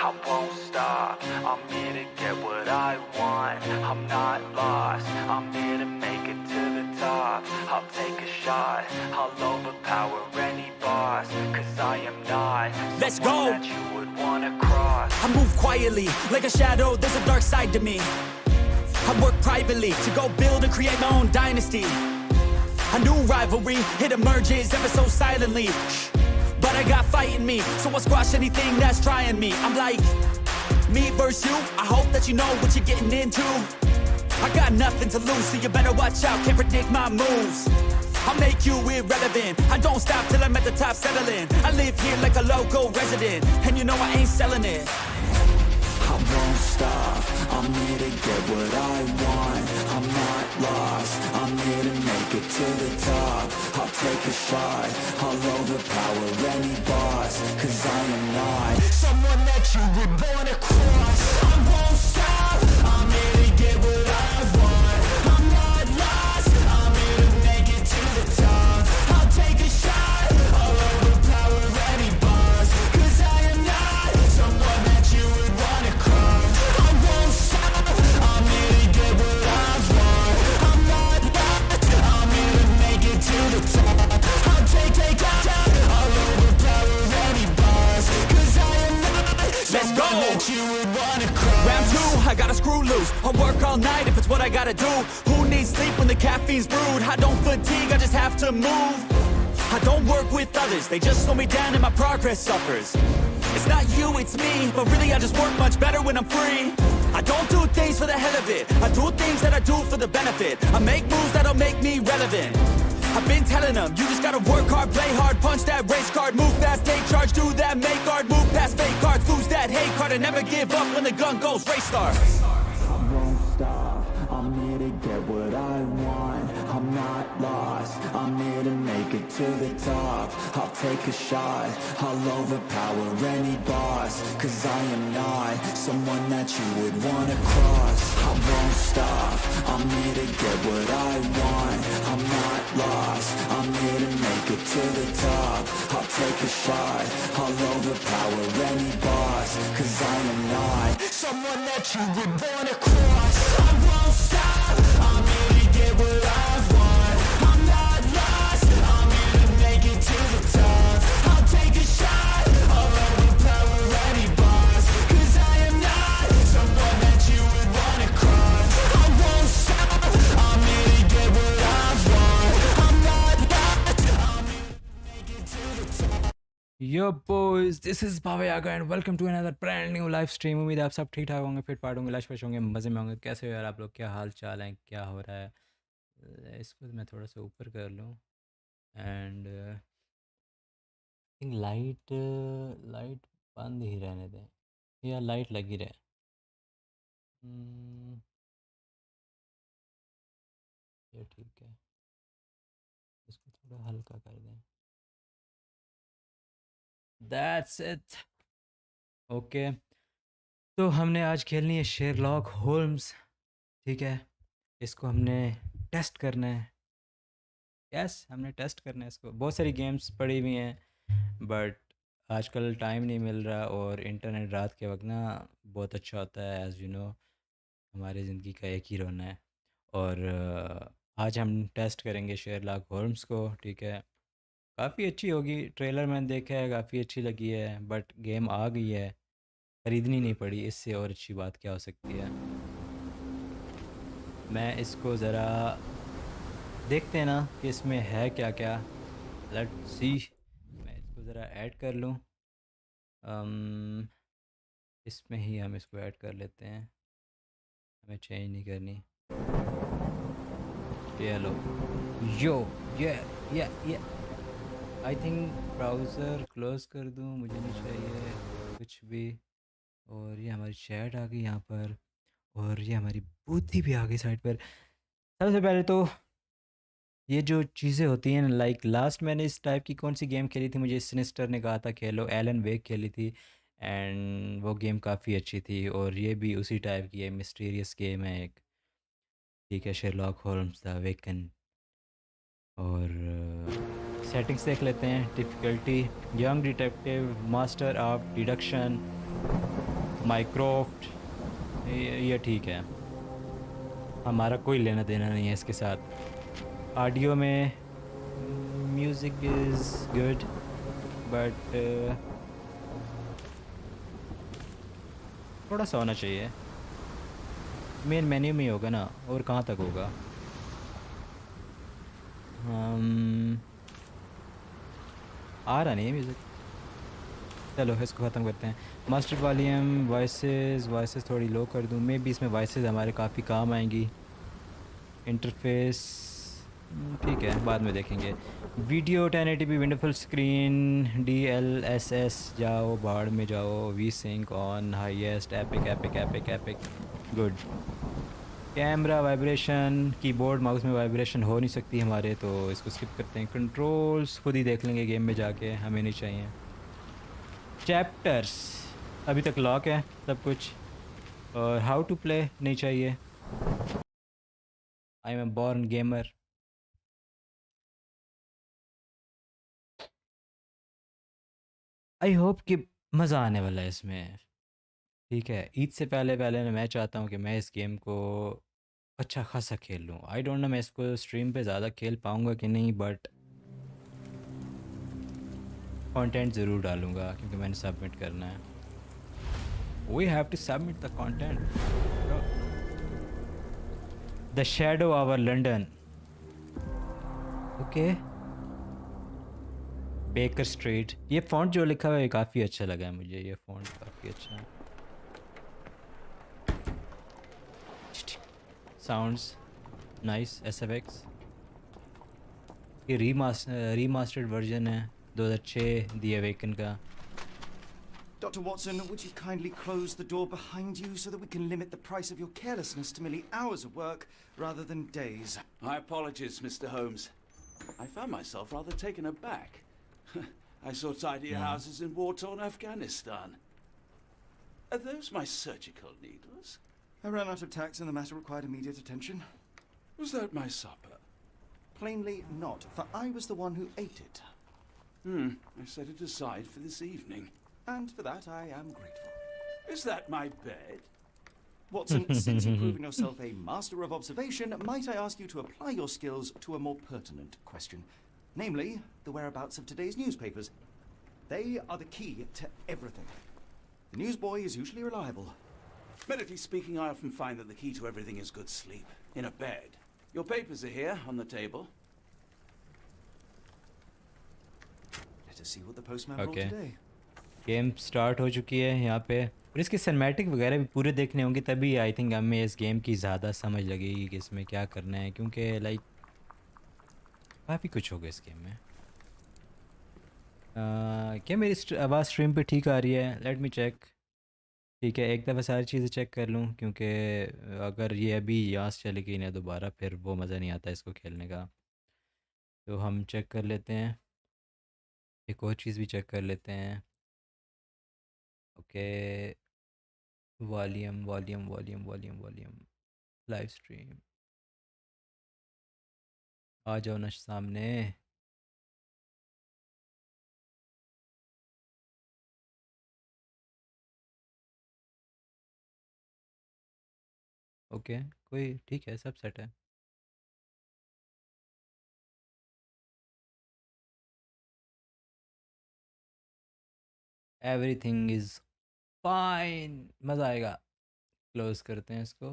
I won't stop, I'm here to get what I want. I'm not lost, I'm here to make it to the top. I'll take a shot, I'll overpower any boss. Cause I am not Let's someone go. that you would wanna cross. I move quietly, like a shadow, there's a dark side to me. I work privately to go build and create my own dynasty. A new rivalry, it emerges ever so silently. But I got fight in me, so I'll squash anything that's trying me. I'm like, me versus you, I hope that you know what you're getting into. I got nothing to lose, so you better watch out, can't predict my moves. I'll make you irrelevant, I don't stop till I'm at the top settling. I live here like a local resident, and you know I ain't selling it. I won't stop, I'm here to get what I want. I'm not lost, I'm here to make it to the top. I'll take a shot, I'll overpower any boss. Cause I am not someone that you would wanna cross. I won't stop, I'm here to get what I want. I'm not lost, I'm here to make it to the top. I'll take a shot, I'll overpower any boss. Cause I am not someone that you would wanna cross. I won't stop, I'm here to get what I want. I'm not lost, I'm here to make it to the top. I'll take a shot, I'll overpower any boss. Cause I am not someone that you would wanna cross. Round two, I gotta screw loose. I'll work all night if it's what I gotta do. Who needs sleep when the caffeine's brewed? I don't fatigue, I just have to move. I don't work with others, they just slow me down and my progress suffers. It's not you, it's me, but really I just work much better when I'm free. I don't do things for the hell of it, I do things that I do for the benefit. I make moves that'll make me relevant. I've been telling them, you just gotta work hard, play hard, punch that race card, move fast, take charge, do that, make art, move past fake cards, lose that hate card, and never give up when the gun goes, race start. I won't stop, I'm here to get what I want. I'm not lost, I'm here to make it to the top. I'll take a shot, I'll overpower any boss. Cause I am not someone that you would wanna cross. I won't stop, I'm here to get what I want. I'm not lost, I'm here to make it to the top. I'll take a shot, I'll overpower any boss. Cause I am not someone that you would wanna cross. I won't stop, I'm here to get what I want. I'm not lost, I'm here to make it to the top. I'll take a shot, I'll overpower any boss. Cause I am not someone that you would wanna cross. I won't stop, I'm here to get what I want. I'm not lost, I'm here to make it to the top. Yo boys, this is BabaYaga and welcome to another brand new live stream. उम्मीद है आप सब ठीक ठाक होंगे, fit फाट होंगे, lush fuss होंगे, मज़े में होंगे। कैसे हो यार आप लोग? क्या हाल चाल है? क्या हो रहा है? इसको मैं थोड़ा सा ऊपर कर लूँ एंड थिंक लाइट बंद ही रहने दें या लाइट लगी रहे। ये ठीक है, इसको थोड़ा हल्का कर दें। That's it. ओके, तो हमने आज खेलनी है शेरलॉक होल्म्स, ठीक है। इसको हमने टेस्ट करना है। यस, हमने टेस्ट करना है इसको। बहुत सारी गेम्स पड़ी हुई हैं बट आजकल टाइम नहीं मिल रहा और इंटरनेट रात के वक्त ना बहुत अच्छा होता है। एज़ यू नो, हमारी ज़िंदगी का एक ही रोना है और आज हम टेस्ट करेंगे शेरलॉक होल्म्स को, ठीक है। काफ़ी अच्छी होगी, ट्रेलर मैंने देखा है, काफ़ी अच्छी लगी है बट गेम आ गई है, ख़रीदनी नहीं पड़ी। इससे और अच्छी बात क्या हो सकती है। मैं इसको ज़रा देखते हैं ना कि इसमें है क्या क्या। लेट्स सी, मैं इसको ज़रा ऐड कर लूँ। इसमें ही हम इसको ऐड कर लेते हैं, हमें चेंज नहीं करनी। चलो यो ये आई थिंक ब्राउज़र क्लोज़ कर दूँ, मुझे नहीं चाहिए कुछ भी। और ये हमारी चैट आ गई यहाँ पर और ये हमारी बूथी भी आ गई साइड पर। सबसे पहले तो ये जो चीज़ें होती हैं, लाइक लास्ट मैंने इस टाइप की कौन सी गेम खेली थी, मुझे सिनिस्टर ने कहा था खेलो, एलन वेक खेली थी एंड वो गेम काफ़ी अच्छी थी। और ये भी उसी टाइप की है, मिस्टीरियस गेम है एक, ठीक है, शेरलॉक होल्म्स द वेकन। और सेटिंग्स देख लेते हैं। Difficulty young detective, master of deduction, Mycroft ये ठीक है, हमारा कोई लेना देना नहीं है इसके साथ। ऑडियो में म्यूज़िक इज़ गुड बट थोड़ा सा होना चाहिए। मेन मेन्यू में ही होगा ना, और कहाँ तक होगा। आ रहा नहीं है म्यूज़िक। चलो इसको ख़त्म करते हैं। मास्टर वॉल्यूम वॉइसेस थोड़ी लो कर दूँ, मे भी इसमें वॉइसेस हमारे काफ़ी काम आएंगी। इंटरफेस ठीक है, बाद में देखेंगे। Video 1080p wonderful screen DLSS जाओ बाहर में जाओ। We sync on highest epic epic epic epic good. Camera vibration, keyboard mouse में वाइब्रेशन हो नहीं सकती हमारे, तो इसको स्किप करते हैं। कंट्रोल्स खुद ही देख लेंगे गेम में जाके, हमें नहीं चाहिए। चैप्टर्स अभी तक लॉक है सब कुछ, और हाउ टू प्ले नहीं चाहिए। I am a born gamer. I hope कि मज़ा आने वाला है इसमें। ठीक है, ईद से पहले पहले मैं चाहता हूँ कि मैं इस गेम को अच्छा खासा खेल लूँ। आई डोंट नो मैं इसको स्ट्रीम पे ज़्यादा खेल पाऊँगा कि नहीं, बट कंटेंट ज़रूर डालूँगा क्योंकि मैंने सबमिट करना है। We have to submit the content. The shadow over London. Okay, Baker Street. ये फ़ॉन्ट जो लिखा हुआ है काफ़ी अच्छा लगा है मुझे, ये फ़ॉन्ट काफ़ी अच्छा है। Sounds nice. SFX ये रीमास्टर्ड वर्जन है 2006 दी अवेकन का। Dr. Watson, would you kindly close the door behind you so that we can limit the price of your carelessness to merely hours of work rather than days? My apologies, Mr. Holmes. I found myself rather taken aback. I saw tidier houses in war-torn Afghanistan. Are those my surgical needles? I ran out of tacks and the matter required immediate attention. Was that my supper? Plainly not, for I was the one who ate it. I set it aside for this evening. And for that I am grateful. Is that my bed? Watson, since you've proven yourself a master of observation, might I ask you to apply your skills to a more pertinent question? Namely, the whereabouts of today's newspapers. They are the key to everything. The newsboy is usually reliable. Medically speaking, I often find that the key to everything is good sleep. In a bed. Your papers are here, on the table. Let us see what the postman Okay. brought today. Game start हो चुकी है यहाँ पे, और इसके cinematic वगैरह भी पूरे देखने होंगे, तभी आई थिंक हमें इस गेम की ज़्यादा समझ लगेगी कि इसमें क्या करना है, क्योंकि लाइक काफ़ी कुछ होगा इस गेम में। क्या मेरी आवाज़ स्ट्रीम पे ठीक आ रही है? Let me check. ठीक है, एक दफ़ा सारी चीज़ें चेक कर लूँ, क्योंकि अगर ये अभी यहाँ से चली गई ना दोबारा, फिर वो मज़ा नहीं आता इसको खेलने का। तो हम चेक कर लेते हैं, एक और चीज़ भी चेक कर लेते हैं। Okay, volume volume volume volume volume, live stream आ जाओ ना सामने। ओके, कोई ठीक है, सब सेट है। एवरीथिंग इज़ फाइन, मज़ा आएगा। क्लोज करते हैं इसको,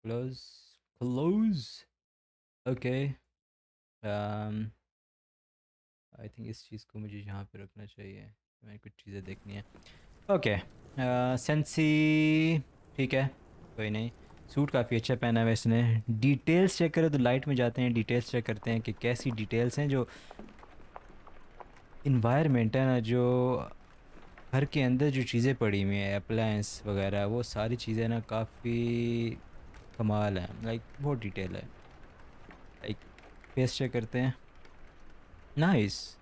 close close. Okay, I think इस चीज़ को मुझे यहाँ पे रखना चाहिए, मैंने कुछ चीज़ें देखनी है। ओके, सेंसी ठीक है, कोई नहीं। सूट काफ़ी अच्छा पहना है इसने। डिटेल्स चेक करें तो लाइट में जाते हैं, डिटेल्स चेक करते हैं कि कैसी डिटेल्स हैं। जो इन्वायरमेंट है ना, जो घर के अंदर जो चीज़ें पड़ी हुई हैं, अप्लायंस वगैरह, वो सारी चीज़ें ना काफ़ी कमाल हैं, लाइक बहुत डिटेल है। लाइक फेस चेक करते हैं, नाइस,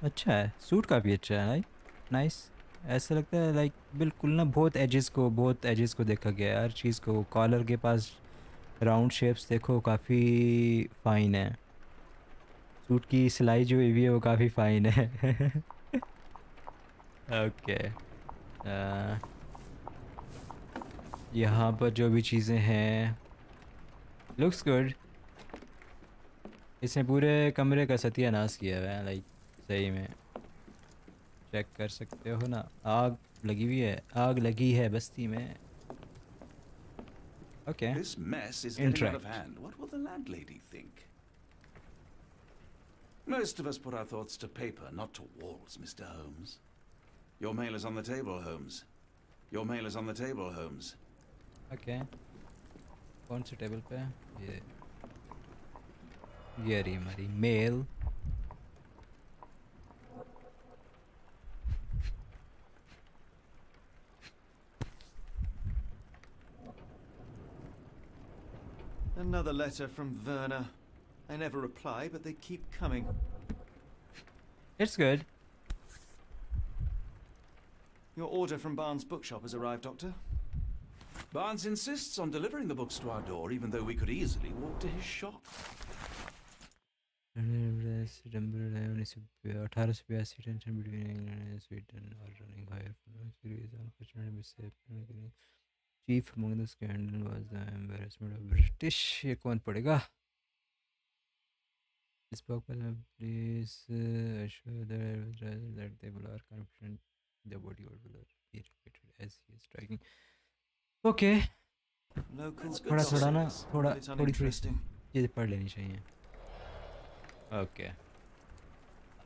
अच्छा है, सूट काफ़ी अच्छा है, लाइक नाइस। ऐसा लगता है लाइक बिल्कुल ना बहुत एजेस को देखा गया है, हर चीज़ को। कॉलर के पास राउंड शेप्स देखो, काफ़ी फ़ाइन है। सूट की सिलाई जो हुई है वो काफ़ी फ़ाइन है। ओके। यहाँ पर जो भी चीज़ें हैं लुक्स गुड। इसने पूरे कमरे का सत्यानाश किया हुआ है, लाइक सही में। चेक कर सकते हो ना, आग लगी हुई है, आग लगी है बस्ती में। Okay, This mess is getting out of interact. hand. What will the landlady think? Most of us put our thoughts to paper, not to walls, Mr. Holmes. Your mail is on the table, Holmes. Your mail is on the table, Holmes. Okay, कौन से table पे? ये रही हमारी mail. Another letter from Werner. I never reply, but they keep coming. It's good. Your order from Barnes' bookshop has arrived, Doctor. Barnes insists on delivering the books to our door, even though we could easily walk to his shop. 1882 tension between England and Sweden are running higher for the series. Unfortunately, mishap chief among the scandal was the embarrassment of British. ये कौन पढ़ेगा? Spoke with the police, assure the advertisers that they will are confident the body will be repeated as he is striking. Okay, Local That's good थोड़ा थोड़ा ना, sauce. थोड़ा It's थोड़ी थोड़ी uninteresting. चीज़ें पढ़ लेनी चाहिए। ओके,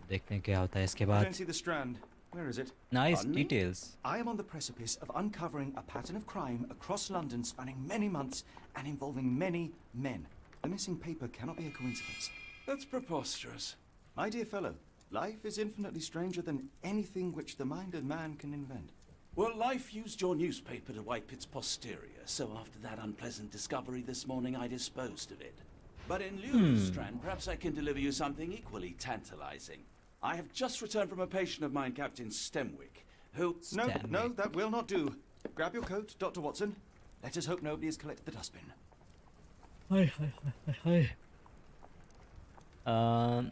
देखते हैं क्या होता है इसके I बाद। don't see the Strand. Where is it? Nice Pardon me? Details. I am on the precipice of uncovering a pattern of crime across London spanning many months and involving many men. The missing paper cannot be a coincidence. That's preposterous. My dear fellow, life is infinitely stranger than anything which the mind of man can invent. Well, life used your newspaper to wipe its posterior, so after that unpleasant discovery this morning, I disposed of it. But in lieu of the Strand, perhaps I can deliver you something equally tantalizing. I have just returned from a patient of mine, Captain Stemwick, who... No, Stanley. no, that will not do. Grab your coat, Dr. Watson. Let us hope nobody has collected the dustbin. हाय हाय हाय हाय।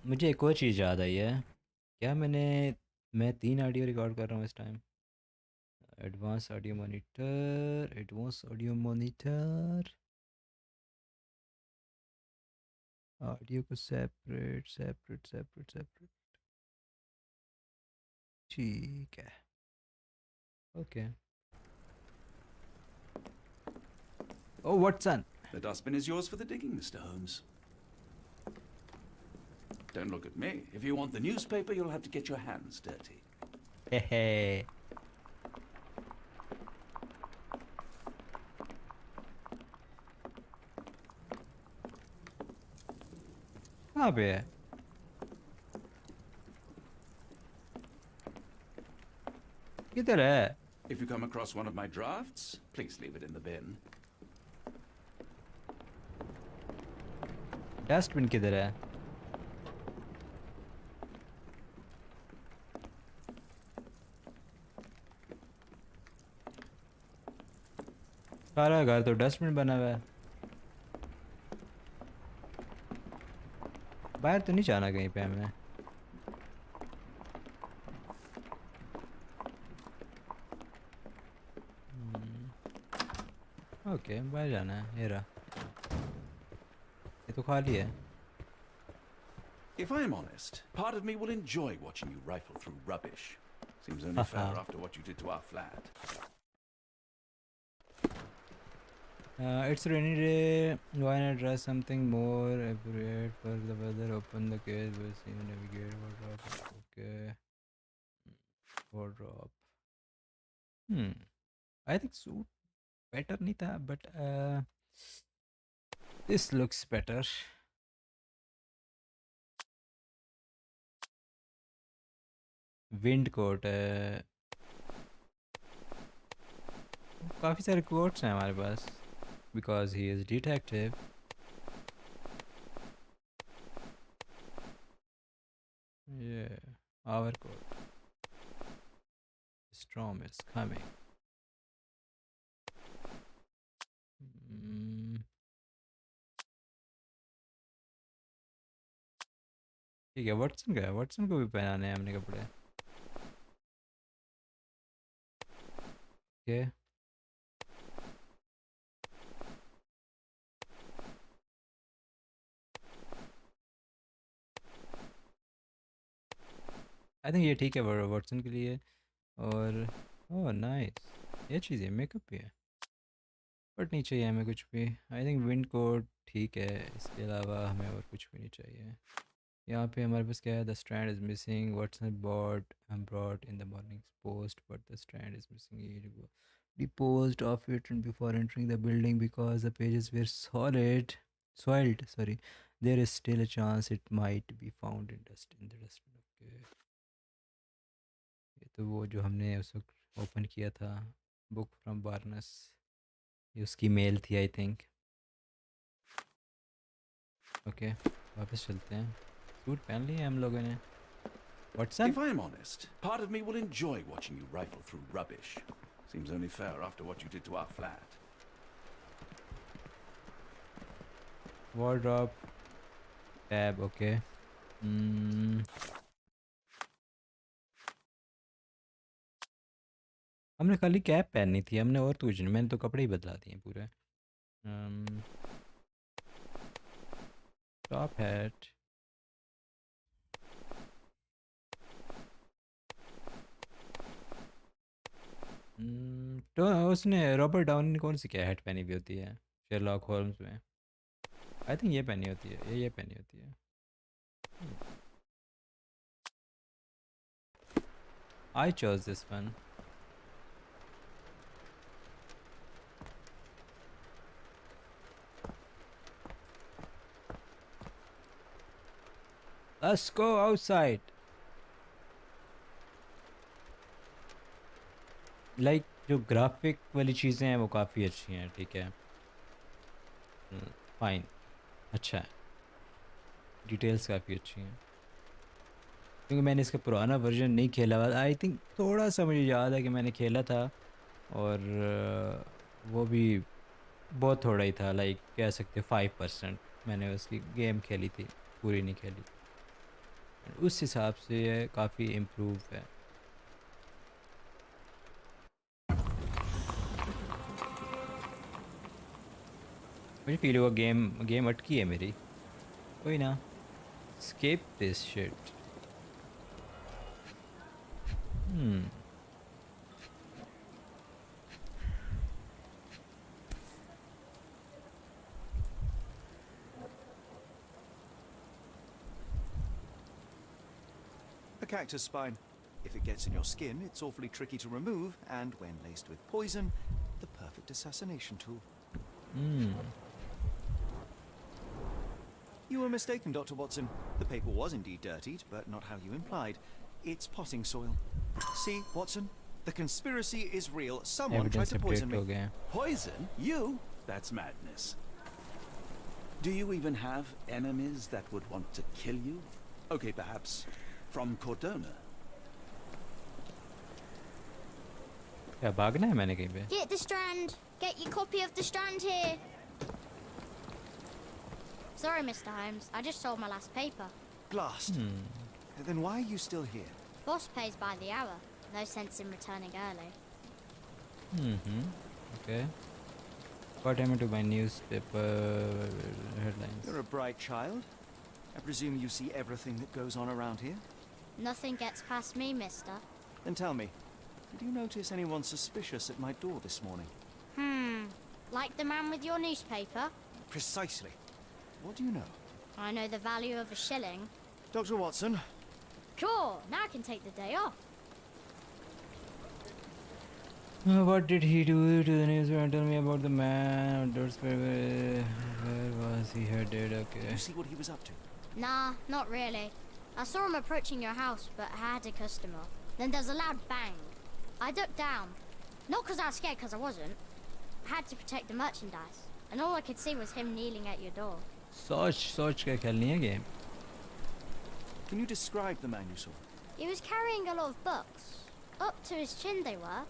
मुझे एक और चीज़ याद आई है। क्या मैं 3 audio record कर रहा हूँ इस time. Advance audio monitor, advance audio monitor, audio को सेपरेट सेपरेट सेपरेट सेपरेट। ठीक है, okay. Oh Watson. The dustbin is yours for the digging, Mr. Holmes. Don't look at me. If you want the newspaper, you'll have to get your hands dirty. हे हे। कहाँ पे है? किधर है? If you come across one of my drafts, please leave it in the bin. Dustbin किधर है? सारा घर तो डस्टबिन बना हुआ है। बाहर तो नहीं जाना कहीं पे हमें। ओके, बाहर जाना है। ये रहा, ये तो खाली है। If I'm honest, part of me will enjoy watching you rifle through rubbish. Seems only fair after what you did to our flat. It's rainy day. Why not try something more appropriate for the weather? Open the case, we'll see, navigate, wardrobe. Okay. Wardrobe. I think suit better नहीं था, but this looks better. Wind coat है। काफ़ी सारे coats हैं हमारे पास, because he is detective. ये our coat. Storm is coming. ठीक है, वाटसन का है, वाटसन को भी पहनाने हैं हमने कपड़े। ओके आई थिंक ये ठीक है वाटसन के लिए। और ओह नाइस, ये चीज़ है, मेकअप भी है, बट नहीं चाहिए हमें कुछ भी। आई थिंक विंड कोट ठीक है, इसके अलावा हमें और कुछ भी नहीं चाहिए। यहाँ पे हमारे पास क्या है, the strand is missing Watson brought in the morning post but the strand is missing, deposed of it before entering the building because the pages were soiled, sorry. There is still a chance it might be found in the dustbin. Okay. ये तो वो जो हमने उस वक्त open किया था, book from Barnes, ये उसकी मेल थी आई थिंक। ओके वापस चलते हैं, सूट पहन लिए हम लोगों ने। WhatsApp If I'm honest, part of me will enjoy watching you rifle through rubbish. Seems only fair after what you did to our flat. wardrobe tab, okay. हमने खाली कैप पहननी थी, हमने और तो कुछ नहीं, मैंने तो कपड़े ही बदला दिए पूरे। टॉप हैट, तो उसने रॉबर्ट डाउनी ने कौन सी क्या हैट पहनी हुई होती है शेरलॉक होल्म्स में? आई थिंक ये पहनी होती है, ये पहनी होती है। I chose this one. Let's go outside. Like जो ग्राफिक वाली चीज़ें हैं वो काफ़ी अच्छी हैं, ठीक है, फाइन, अच्छा है, डिटेल्स काफ़ी अच्छी हैं। क्योंकि मैंने इसका पुराना वर्जन नहीं खेला हुआ, आई थिंक थोड़ा सा मुझे याद है कि मैंने खेला था, और वो भी बहुत थोड़ा ही था, लाइक कह सकते 5% मैंने उसकी गेम खेली थी, पूरी नहीं खेली। उस हिसाब से ये काफ़ी इम्प्रूव है। मुझे फील हुआ गेम अटकी है मेरी, कोई ना, escape this shit. A cactus spine. If it gets in your skin, it's awfully tricky to remove, and when laced with poison, the perfect assassination tool. You were mistaken, Dr. Watson. The paper was indeed dirtied, but not how you implied. It's potting soil. See, Watson? The conspiracy is real. Someone tried to poison me. Poison? You? That's madness. Do you even have enemies that would want to kill you? Okay, perhaps from Cordona. क्या भागना है मैंने कहीं पे? Get the Strand. Get your copy of the Strand here. Sorry, Mr. Holmes. I just sold my last paper. Blast. Then why are you still here? Boss pays by the hour. No sense in returning early. Okay. What happened to my newspaper headlines? You're a bright child. I presume you see everything that goes on around here? Nothing gets past me, mister. Then tell me, did you notice anyone suspicious at my door this morning? Like the man with your newspaper? Precisely. What do you know? I know the value of a shilling. Dr. Watson. Sure, now I can take the day off. What did he do to the newspaper? Tell me about the man. Where was he headed? Did Okay. you see what he was up to? Nah, not really. I saw him approaching your house, but I had a customer. Then there's a loud bang. I ducked down. Not because I was scared, because I wasn't. I had to protect the merchandise. And all I could see was him kneeling at your door. सोच के खेलनी है game. Can you describe the man you saw? He was carrying a lot of books. Up to his chin they were.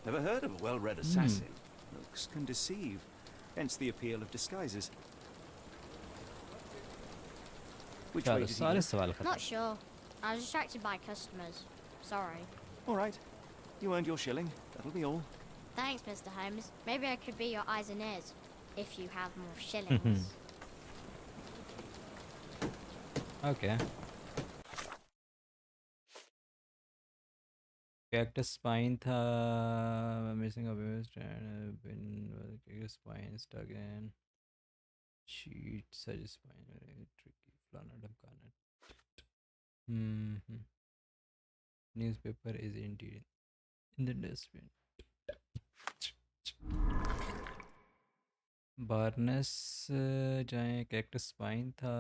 Never heard of a well-read assassin. Looks can deceive. Hence the appeal of disguises. Which way चलो did he सारे go? सवाल खत्म। Not sure. I was distracted by customers. Sorry. All right. You earned your shilling. That'll be all. Thanks, Mr. Holmes. Maybe I could be your eyes and ears if you have more shillings. Okay. Cactus spine था missing a baby strand been cactus spine stuck in sheet such spine very tricky flana dhmkana newspaper is indeed in the dustbin Barnes जाएं cactus spine था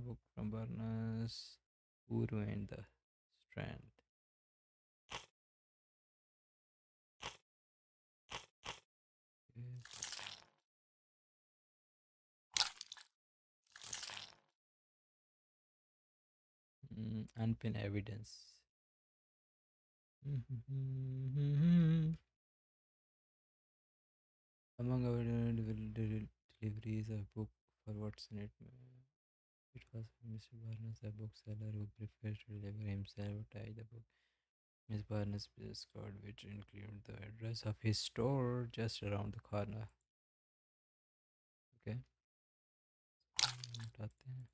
book from Barnes who ruined the strand unpin evidence among our deliveries of book for what's in it it was Mr. Barnes a bookseller who preferred to deliver himself tie the book Miss Barnes business card which included the address of his store just around the corner okay उठाते हैं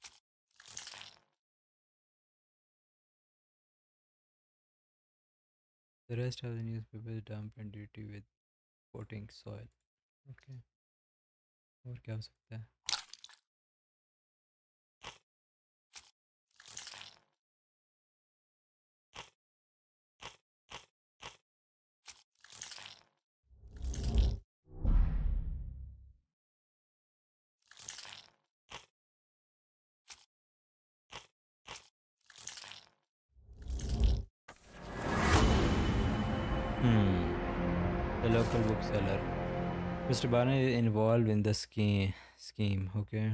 The rest of the newspaper is damp and dirty with coating soil. Okay. और क्या हो सकता है? The local bookseller. Mr. Barney is involved in the scheme. Okay.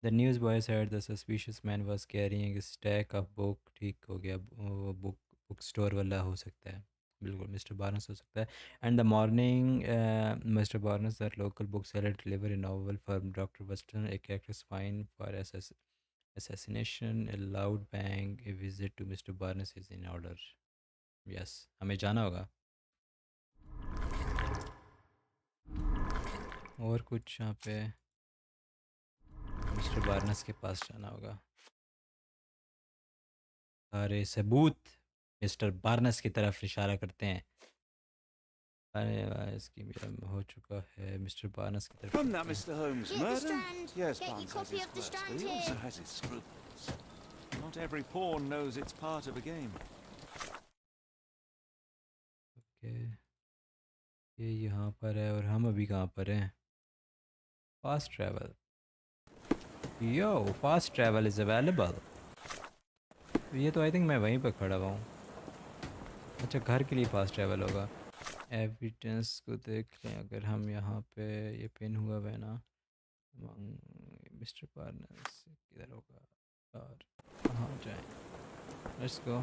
The newsboy said the suspicious man was carrying a stack of book. ठीक हो गया वो book store वाला हो सकता है बिल्कुल Mr. Barnes हो सकता है and the morning Mr. Barnes the local bookseller delivered a novel from Dr. Weston a character spine for assassination a loud bang a visit to Mr. Barnes is in order yes हमें जाना होगा और कुछ यहाँ पे mister Barnes के पास जाना होगा सारे सबूत मिस्टर बार्नस की तरफ इशारा करते हैं अरे वाह इसकी भी हो चुका है मिस्टर बार्नस की तरफ From that, Mr. Holmes, Get the murder? Strand. Yes, Get your Barnes has copy his of the quirks, Strand but he also here. has his scruples. Not every pawn knows it's part of a game. Okay ये यहाँ पर है और हम अभी कहाँ पर हैं fast travel yo fast travel is available ये तो आई थिंक मैं वहीं पर खड़ा हुआ हूँ अच्छा घर के लिए फास्ट ट्रैवल होगा एविडेंस को देख लें अगर हम यहाँ पे ये पिन हुआ है ना मिस्टर पार्नस किधर होगा और कहाँ जाएं let's go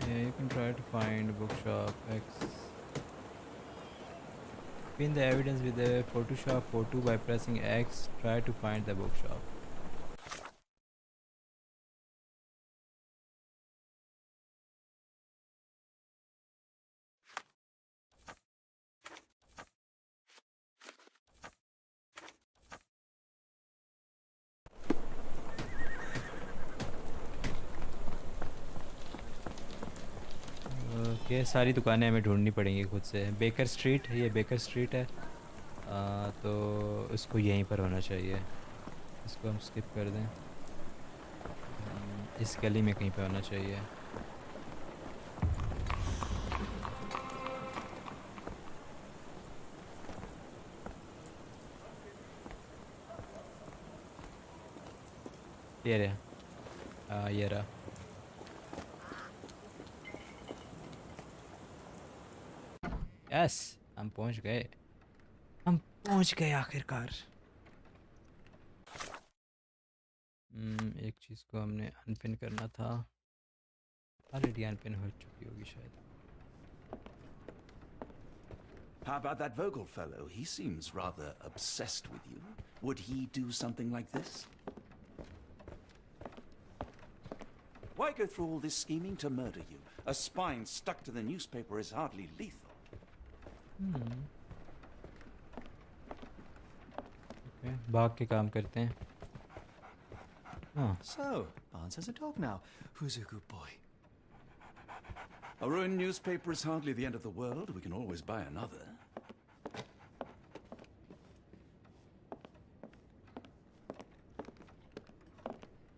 you can try to find book shop X pin the evidence with a Photoshop photo by pressing X try to find the bookshop ये सारी दुकानें हमें ढूंढनी पड़ेंगी खुद से बेकर स्ट्रीट ये बेकर स्ट्रीट है तो इसको यहीं पर होना चाहिए इसको हम स्किप कर दें इस गली में कहीं पे होना चाहिए ये रहा ये रहा यस हम पहुंच गए आखिरकार एक चीज़ को हमने अनपिन करना था ऑलरेडी अनपिन हो चुकी होगी शायद How about that Vogel fellow? He seems rather obsessed with you. Would he do something like this? Why go through all this scheming to murder you? A spine stuck to the newspaper is hardly lethal. Okay, भाग के काम करते हैं। हाँ, So, Barnes has a dog now. Who's a good boy? A ruined newspaper is hardly the end of the world. We can always buy another.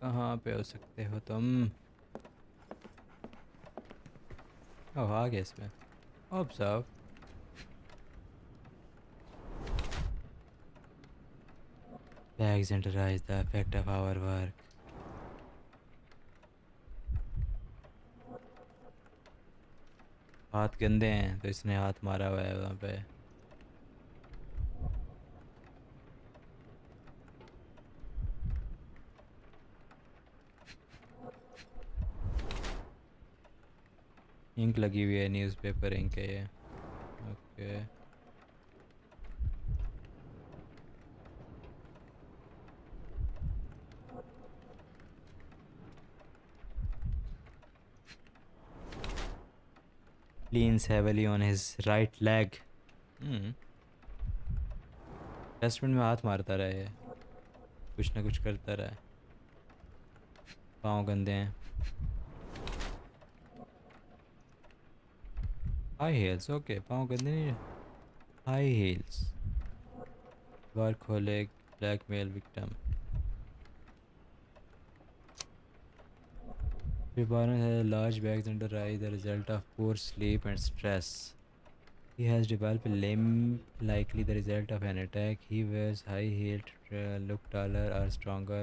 कहाँ पे हो सकते हो तुम? ओह, आ गया इसमें। Observe. Bags enterize the effect of our work. हाथ गंदे हैं तो इसने हाथ मारा हुआ है वहाँ पे। इंक लगी हुई है, न्यूज़पेपर इंक है ये। Okay, leans heavily on his right leg. Dustbin में हाथ मारता रहा है, कुछ ना कुछ करता रहा है। पाँव गंदे हैं। हाई हील्स, ओके, पाँव गंदे नहीं। High heels, workaholic, blackmail victim. Barnes has large bags under eye, the result of poor sleep and stress. He has developed a limp, likely the result of an attack. He wears high-heeled, look taller or stronger,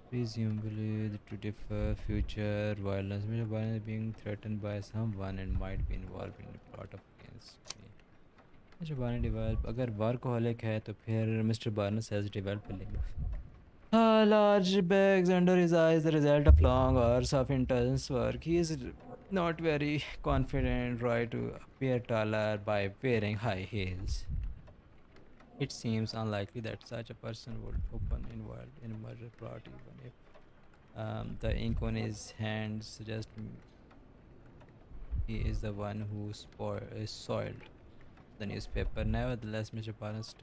presumably to defer future violence. Mr. Barnes is being threatened by someone and might be involved in a plot of against me. Mr. Barnes developed, अगर workaholic है तो फिर Mr. Barnes has developed a limp. Large bags under his eyes, the result of long hours of intense work. He is not very confident, try to appear taller by wearing high heels. It seems unlikely that such a person would open involved in a murder plot, even if the ink on his hands suggests he is the one who soiled the newspaper. Nevertheless, Mr. Barnes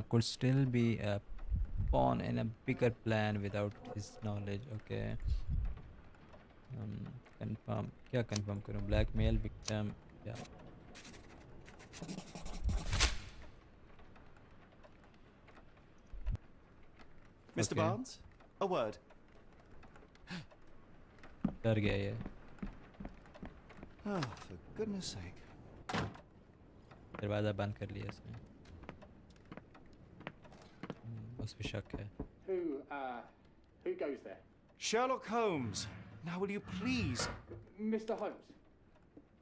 could still be a pawn in a bigger plan without his knowledge. Okay, confirm, क्या confirm करूँ? Blackmail victim, yeah. Mr. Okay. Barnes, a word. डर गया ये। Oh, for goodness sake. दरवाज़ा बंद कर लिया इसने। उस पे शक है। Who goes there? Sherlock Holmes. Now will you please? Mr. Holmes.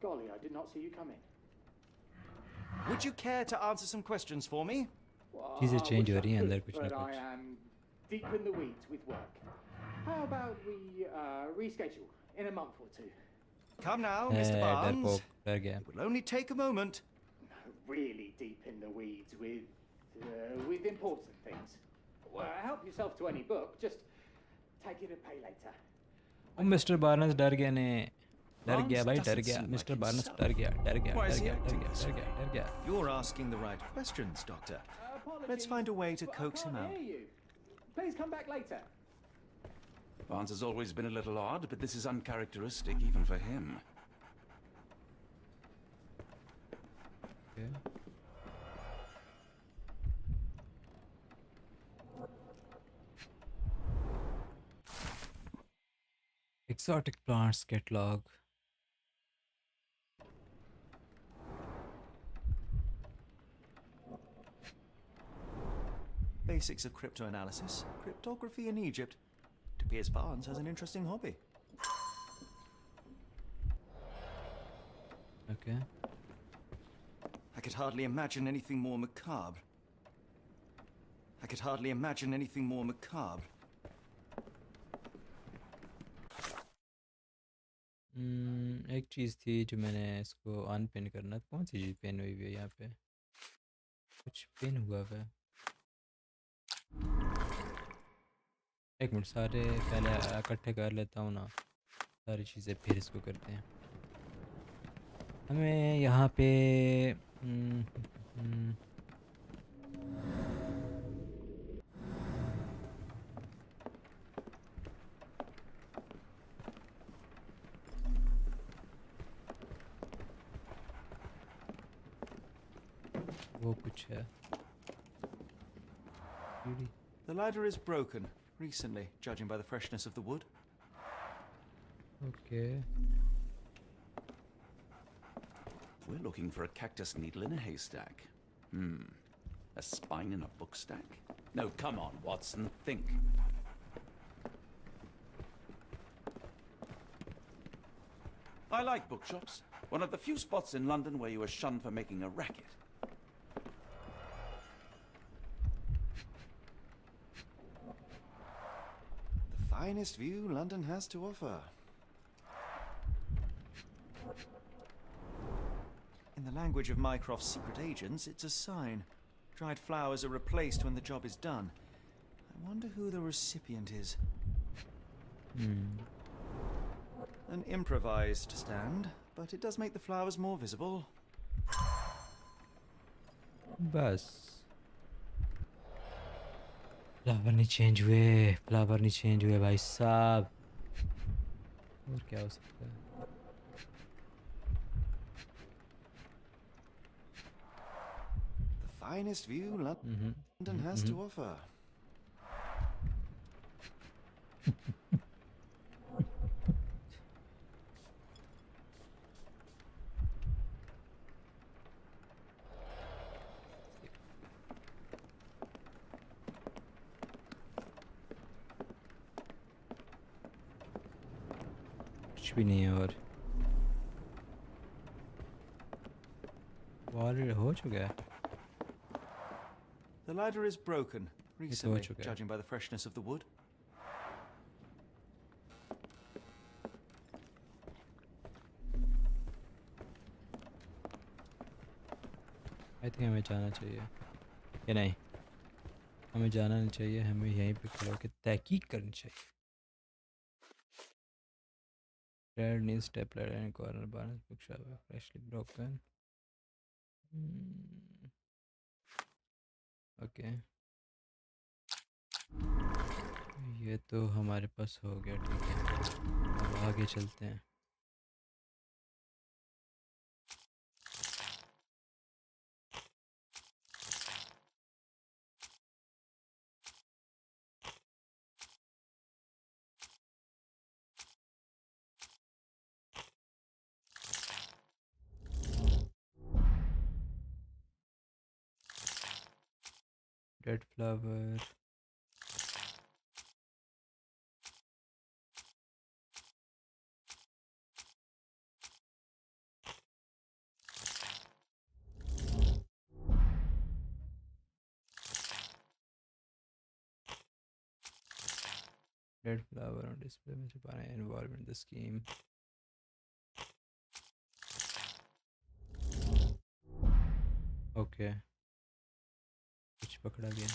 Golly, I did not see you come in. Would you care to answer some questions for me? Well, चीज़ें I change wish हो I रही हैं could, अंदर कुछ ना but I कुछ। am deep in the weeds with work. How about we reschedule in a month or two? Come now, Mr. Barnes. डरपोक, डर गया। It will only take a moment. No, really deep in the weeds with important things. Well, help yourself to any book. Just take it and pay later. Oh mister Barnes डर गया ने। डर गया भाई, डर doesn't गया। seem mister like Barnes himself. डर गया, डर गया, Why डर is he गया, डर acting गया, this डर way? गया, डर गया। You're asking the right questions, Doctor. Apologies, Let's find a way to but coax him I out. can't hear you. Please come back later. Barnes has always been a little odd, but this is uncharacteristic even for him. Okay. Exotic plants catalog. Basics of cryptoanalysis. Cryptography in Egypt. It appears Barnes has an interesting hobby. Okay. I could hardly imagine anything more macabre. I could hardly imagine anything more macabre. एक चीज़ थी जो मैंने इसको unpin करना। कौन सी चीज़ pin हुई है यहाँ पे? कुछ पिन हुआ है। एक मिनट, सारे पहले इकट्ठे कर लेता हूँ ना सारी चीज़ें, फिर इसको करते हैं। हमें यहाँ पे हम्म, हम्म, वो कुछ है सीढ़ी। The ladder is broken recently, judging by the freshness of the wood. Okay We're looking for a cactus needle in a haystack. A spine in a book stack? No, come on, Watson, think. I like bookshops. One of the few spots in London where you are shunned for making a racket. The finest view London has to offer. In the language of Mycroft's secret agents, it's a sign. Dried flowers are replaced when the job is done. I wonder who the recipient is. An improvised stand, but it does make the flowers more visible. बस flower नहीं change हुए, flower नहीं change हुए भाई साहब। और क्या हो सकता है? The finest view London has to offer. कुछ भी नहीं है और ऑलरेडी हो चुका है। The ladder is broken recently, okay. judging by the freshness of the wood. I think हमें जाना चाहिए या नहीं, हमें जाना नहीं चाहिए, हमें यहीं पे खड़े होकर तहकीक करनी चाहिए। Red new stapler and corner barn bookshop freshly broken. Okay ये तो हमारे पास हो गया, ठीक है अब आगे चलते हैं। Red flower red flower on display में छुपाना है, involve in the scheme. Okay कुछ पकड़ा गया।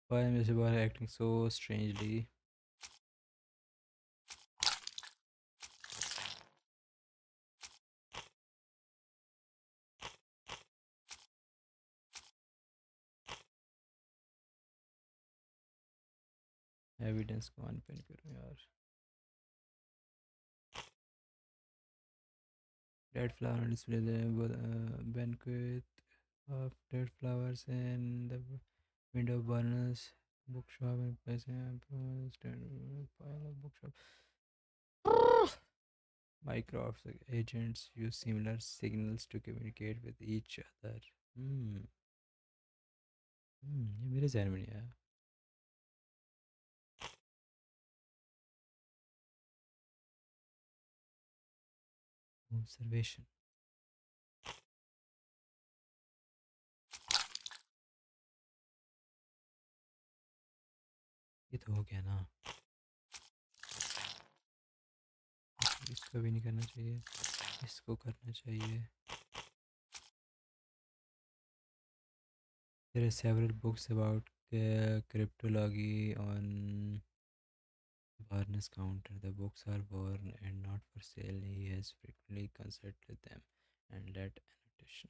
Why am I acting so strangely? Evidence को अनपिन करूँ यार। Dead flower on display, the banquet of dead flowers and the window burners, bookshop and placing pile of bookshop. Mycroft's agents use similar signals to communicate with each other. ये मेरे ज़हन में नहीं आया। Observation. ये तो हो गया ना। इसको भी नहीं करना चाहिए, इसको करना चाहिए। There are several books about cryptology on Barnes counter. The books are worn and not for sale. He has frequently consulted them and let annotation.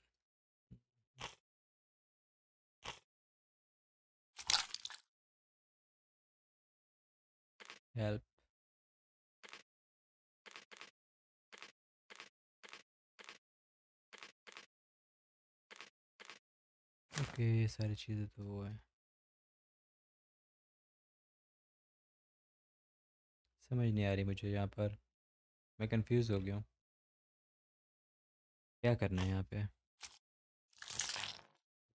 Help. Okay ये सारी चीज़ें तो वो है। समझ नहीं आ रही मुझे यहाँ पर, मैं कंफ्यूज हो गया हूँ क्या करना है यहाँ पे।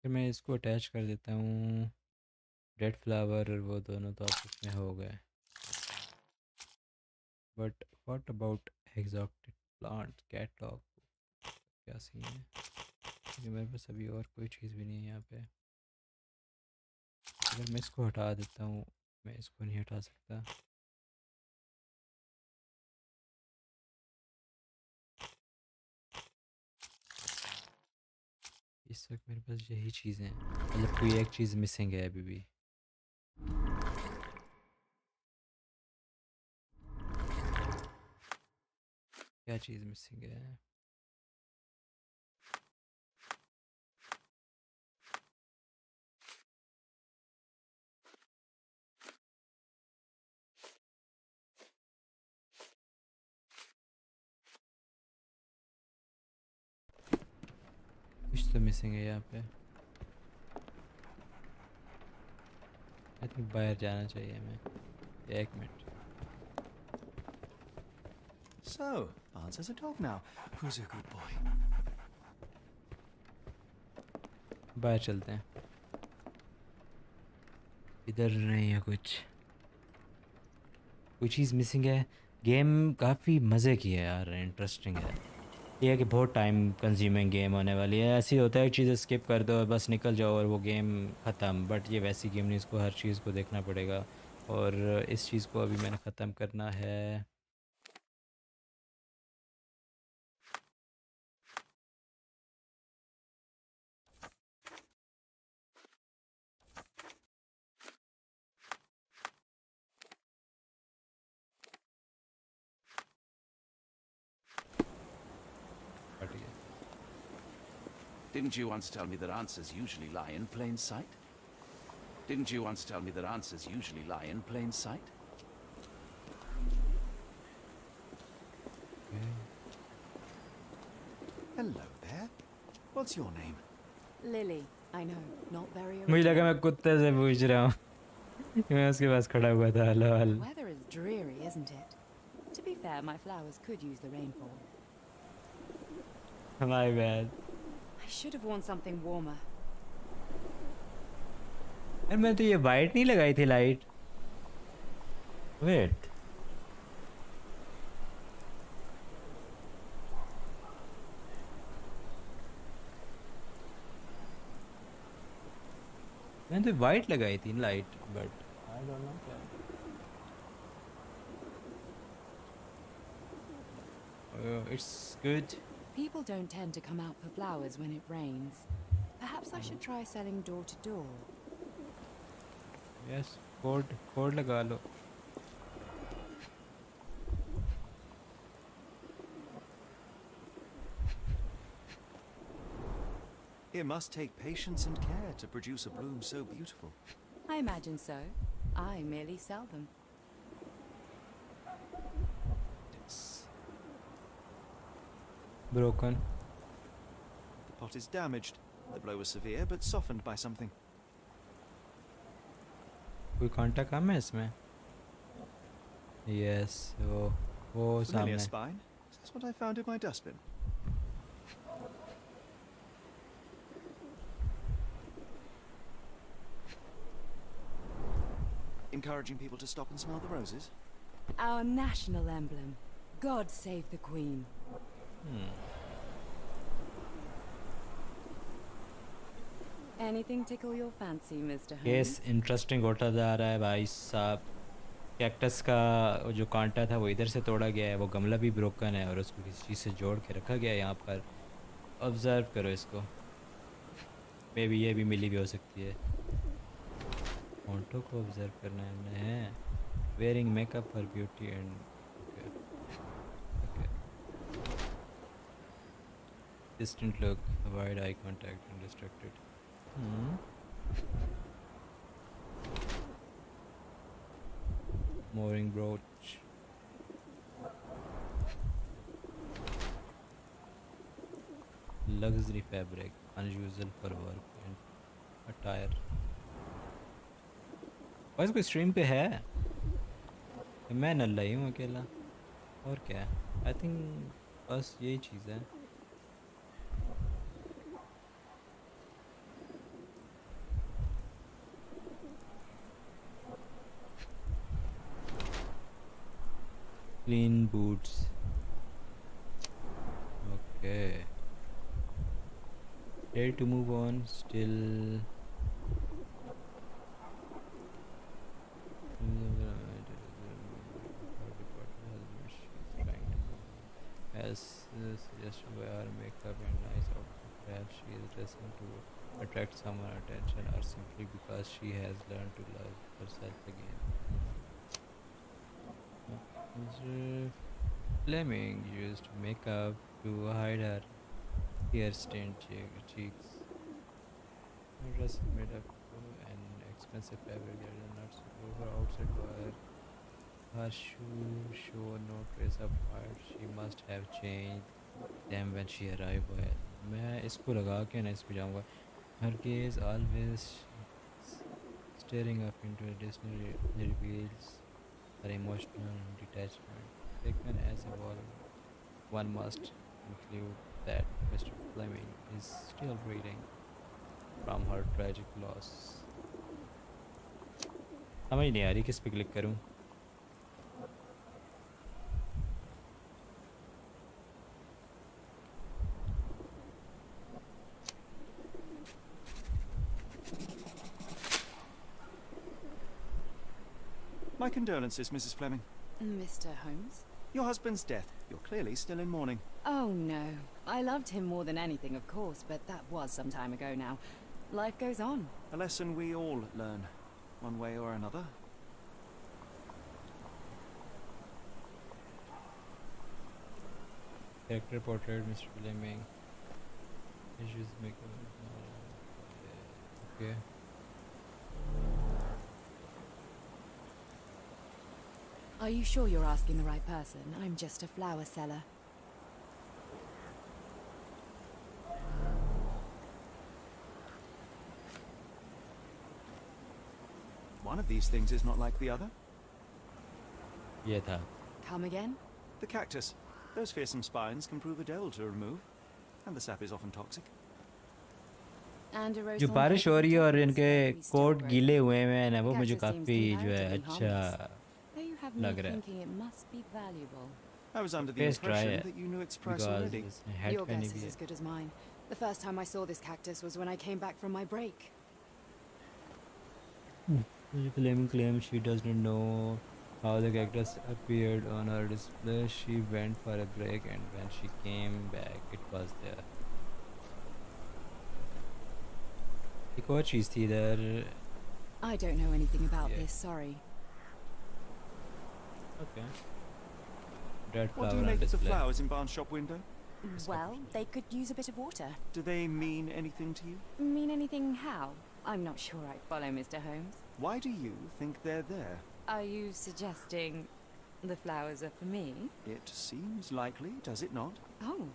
फिर मैं इसको अटैच कर देता हूँ, रेड फ्लावर और वो दोनों तो आपस में हो गए, but what about exotic plant catalogue, क्या सीन है क्योंकि मेरे पास अभी और कोई चीज़ भी नहीं है यहाँ पे। अगर मैं इसको हटा देता हूँ, मैं इसको नहीं हटा सकता। इस वक्त मेरे पास यही चीज़ें हैं, मतलब कोई एक चीज़ मिसिंग है अभी भी। क्या चीज़ मिसिंग है? कुछ तो मिसिंग है यहाँ पे। आई थिंक बाहर जाना चाहिए हमें। एक minute. So, Barnes has a dog now. Who's a good boy? बाहर चलते हैं। इधर नहीं है कुछ, कोई चीज़ मिसिंग है। गेम काफ़ी मज़े की है यार, इंटरेस्टिंग है। ये है कि बहुत टाइम कंज्यूमिंग गेम होने वाली है। ऐसे ही होता है चीज़ें स्किप कर दो और बस निकल जाओ और वो गेम ख़त्म, बट ये वैसी गेम नहीं, इसको हर चीज़ को देखना पड़ेगा। और इस चीज़ को अभी मैंने ख़त्म करना है। हट गया। Didn't you once tell me that answers usually lie in plain sight? Didn't you once tell me that answers usually lie in plain sight? Hello there. What's your name? Lily, I know, not very मुझे लगा original. मैं कुत्ते से पूछ रहा हूँ कि मैं उसके पास खड़ा हुआ था। Hello The hello. weather is dreary, isn't it? To be fair, my flowers could use the rainfall. My bad। I should have worn something warmer. अरे मैं तो ये वाइट नहीं लगाई थी लाइट। वेट, मैंने तो वाइट लगाई थी light, but I don't know क्या। It's good. People don't tend to come out for flowers when it rains. Perhaps I should try selling door to door. Yes, code code लगा लो। It must take patience and care to produce a bloom so beautiful. I imagine so. I merely sell them. Broken. The pot is damaged. The blow was severe, but softened by something. कोई कांटा कम है इसमें? Yes, वो Familiar सामने। spine. That's what I found in my dustbin. Encouraging people to stop and smell the roses. Our national emblem. God save the Queen. Anything tickle your fancy, Mr. Holmes? Case interesting होता जा रहा है भाई साहब। Cactus का जो कांटा था वो इधर से तोड़ा गया है, वो गमला भी ब्रोकन है और उसको किसी चीज़ से जोड़ के रखा गया है यहाँ पर। ऑब्ज़र्व करो इसको, मे बी ये भी मिली भी हो सकती है। फोटो को ऑब्ज़र्व करना है हमने। Wearing makeup for beauty and distant look, avoid eye contact and distracted. Mooring brooch. Luxury fabric, unusual for work and attire. और इसको स्ट्रीम पे है? मैं नल्ला ही हूँ अकेला, और क्या? आई थिंक बस यही चीज़ है। Clean boots. Okay. Ready to move on. Still. As suggested by her makeup and nice outfit, perhaps she is dressing to attract someone's attention, or simply because she has learned to love herself again. Fleming used makeup to hide her tear-stained cheeks. Her dress is made up of an expensive fabric that is not suitable for outside wear. Her shoes show no trace of hide. She must have changed them when she arrived. मैं इसको लगा के ना इस पे जाऊँगा. Her gaze always staring up into a distance reveals her emotional detachment. Taken as a whole, one must conclude that Mr. Fleming is still reeling from her tragic loss. समझ नहीं आ रही किस पे क्लिक करूं. My condolences, Mrs. Fleming. Mr. Holmes? Your husband's death. You're clearly still in mourning. Oh no. I loved him more than anything, of course, but that was some time ago now. Life goes on. A lesson we all learn, one way or another. Character portrait, Mr. Fleming. Issues makeup. Okay. Are you sure you're asking the right person? I'm just a flower seller. One of these things is not like the other. ये था. Come again? The cactus. Those fearsome spines can prove a devil to remove, and the sap is often toxic. And a rose जो thorn बारिश हो paper रही है और decorates इनके that we still coat grow. गीले हुए हैं ना, वो मुझे Cactus seems काफी जो है comparatively harmless. अच्छा Though you have लग me रहा है. thinking it must be valuable. I was under the Face dry impression है that you knew its price because already. इसमें head Your पहनी guess भी is है. as good as mine. The first time I saw this cactus was when I came back from my break. Fleming claims she does not know how the cactus appeared on her display. She went for a break and when she came back, it was there. एक और चीज़ थी इधर. I don't know anything about Yeah. this, sorry. Okay. Red What do flower you on make of the display. flowers in barn shop window? Well, they could use a bit of water. Do they mean anything to you? Mean anything how? I'm not sure I follow, Mr. Holmes. Why do you think they're there? Are you suggesting the flowers are for me? It seems likely, does it not? Oh,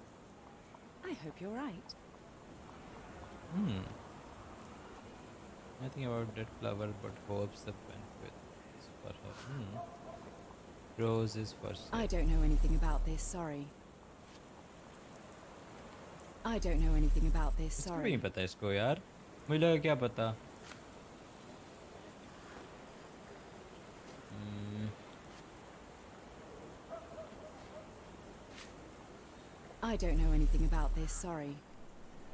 I hope you're right. Nothing about that flower, but hopes the banquet is for her. Rose is for sale. I don't know anything about this, sorry. I don't know anything about this, इसको भी sorry. नहीं पता इसको यार. मुझे लगा क्या पता. I don't know anything about this, sorry.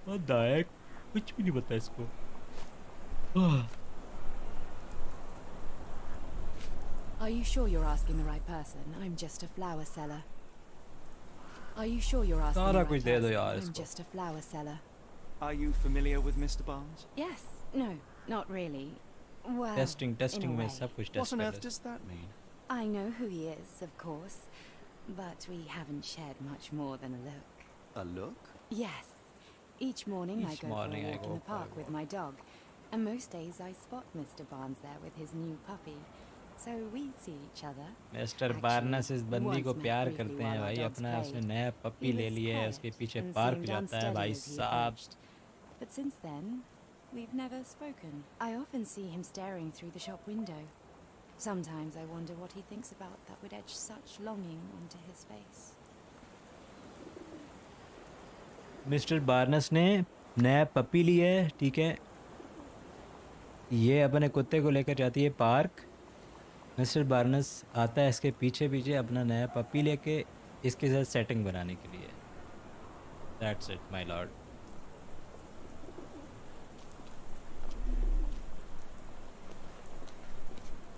What the heck? कुछ भी नहीं पता इसको. Are you sure you're asking the right person? I'm just a flower seller. Are you sure you're asking the सारा right कुछ दे दो person? यार I'm इसको. just a flower seller. Are you familiar with Mr. Barnes? Yes. No, not really. Well, testing in testing a में way. सब कुछ What test on कर earth रहे. does that mean? I know who he is, of course, but we haven't shared much more than a look. A look? Yes. Each morning I Each go for morning a I walk go in the for a park with walk. my dog, and most days I spot Mr. Barnes there with his new puppy, so we see each other. Mister Actually, Barnes इस we बंदी once को met प्यार briefly करते हैं while our भाई. dogs अपना उसने played. नया पपी He ले was लिया है. quiet उसके पीछे and पार्क seemed जाता है unsteady भाई as he साहब. approached. But since then, we've never spoken. I often see him staring through the shop window. Sometimes I wonder what he thinks about that would etch such longing onto his face. Mister Barnes ने नया puppy लिया है. ठीक है, ये अपने कुत्ते को लेकर जाती है पार्क. मिस्टर बार्नस आता है इसके पीछे पीछे अपना नया पपी लेके इसके साथ सेटिंग बनाने के लिए. That's it my Lord.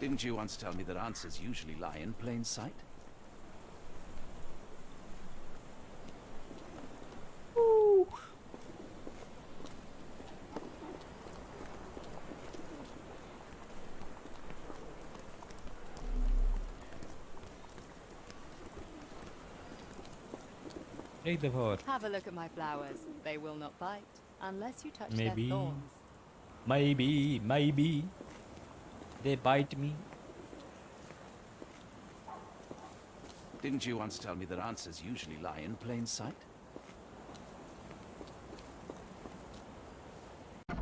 Didn't you once tell me that answers usually lie in plain sight? एक दफ़ा और. Have a look at my flowers. They will not bite unless you touch Maybe. their thorns. Maybe they bite me. Didn't you once tell me that answers usually lie in plain sight?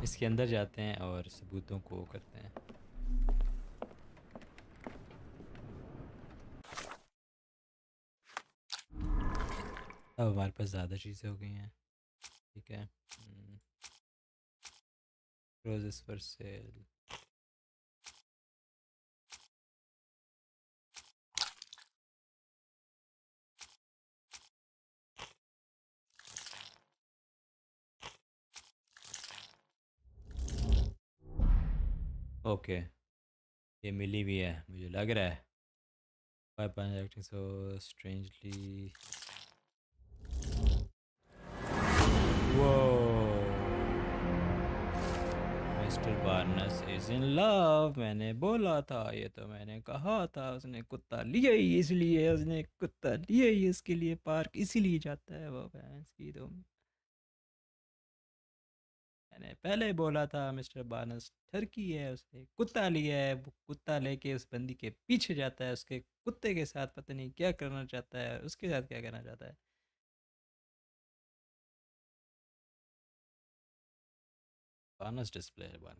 इसके अंदर जाते हैं और सबूतों को करते हैं. अब हमारे पास ज़्यादा चीज़ें हो गई हैं. ठीक है. Roses for sale. ओके, ये मिली भी है मुझे लग रहा है. Why acting so strangely? Whoa. Mister Barnes is in love. मैंने बोला था, ये तो मैंने कहा था. उसने कुत्ता लिया ही इसलिए, उसने कुत्ता लिया ही इसके लिए पार्क इसीलिए जाता है वो. भैंस की तो मैंने पहले बोला था मिस्टर बार्नस ठरकी है. उसने कुत्ता लिया है, वो कुत्ता लेके उस बंदी के पीछे जाता है. उसके कुत्ते के साथ पता नहीं क्या करना चाहता है, उसके साथ क्या करना चाहता है. Barnes displayed one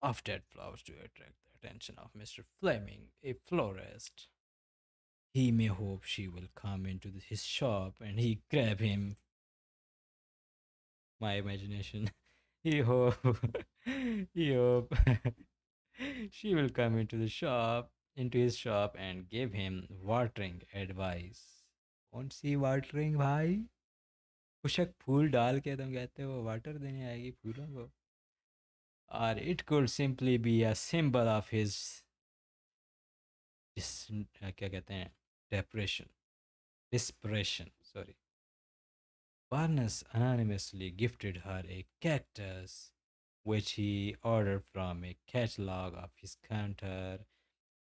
of dead flowers to attract the attention of Mr. Fleming, a florist. He may hope she will come into his shop and he grab him. My imagination. He hope he hope she will come into his shop and give him watering advice. कौन सी watering भाई? पुशक फूल डाल के तुम कहते हो water देने आएगी फूलों को. Or it could simply be a symbol of his क्या कहते हैं, desperation. Sorry. Barnes anonymously gifted her a cactus, which he ordered from a catalog of his counter.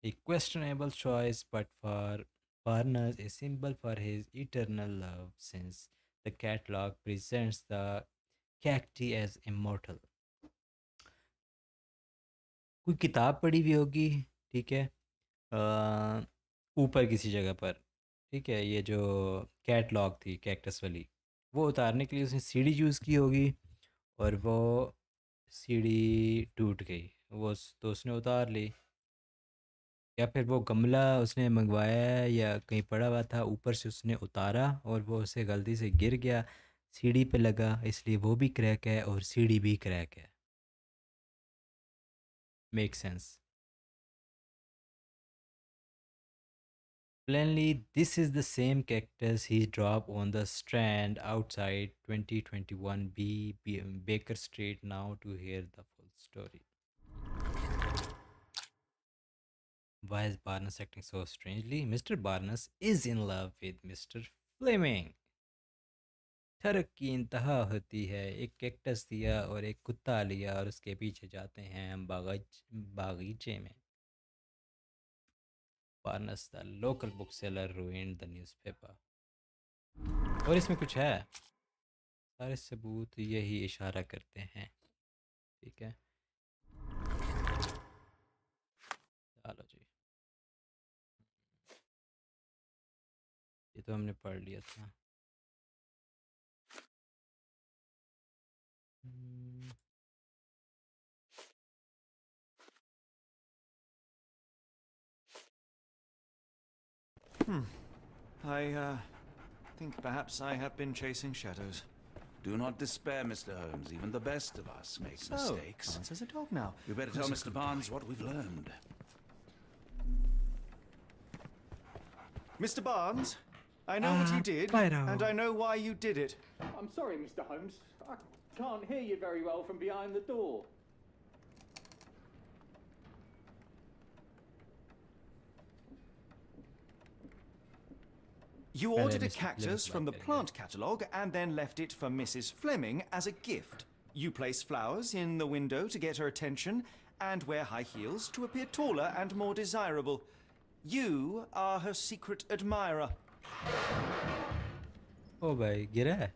A questionable choice, but for Barnes, a symbol for his eternal love, since the catalog presents the cacti as immortal. कोई किताब पढ़ी हुई होगी. ठीक है, ऊपर किसी जगह पर. ठीक है, ये जो कैटलॉग थी कैक्टस वाली, वो उतारने के लिए उसने सीढ़ी यूज़ की होगी और वो सीढ़ी टूट गई. तो उसने उतार ली, या फिर वो गमला उसने मंगवाया है या कहीं पड़ा हुआ था, ऊपर से उसने उतारा और वो उसे गलती से गिर गया, सीढ़ी पे लगा, इसलिए वो भी क्रैक है और सीढ़ी भी क्रैक है. Make sense. Plainly, this is the same cactus he dropped on the strand outside 2021 Baker Street. Now to hear the full story. Why is Barnes acting so strangely? Mr. Barnes is in love with Mr. Fleming. ठरक की इंतहा होती है, एक cactus दिया और एक कुत्ता लिया और उसके पीछे जाते हैं हम बागीचे में. Barnes, the local bookseller, ruined the newspaper. और इसमें कुछ है, सारे सबूत यही इशारा करते हैं. ठीक है, चलो जी, ये तो हमने पढ़ लिया था. I think perhaps I have been chasing shadows. Do not despair, Mr. Holmes. Even the best of us make mistakes. Barnes is a dog now. You better tell Mr. Barnes what we've learned. Mr. Barnes, I know what you did, Pyro. and I know why you did it. I'm sorry, Mr. Holmes. I can't hear you very well from behind the door. You ordered a Mr. cactus Fleming's from the back, plant catalogue and then left it for Mrs. Fleming as a gift. You place flowers in the window to get her attention and wear high heels to appear taller and more desirable. You are her secret admirer. ओ भाई गिरा है,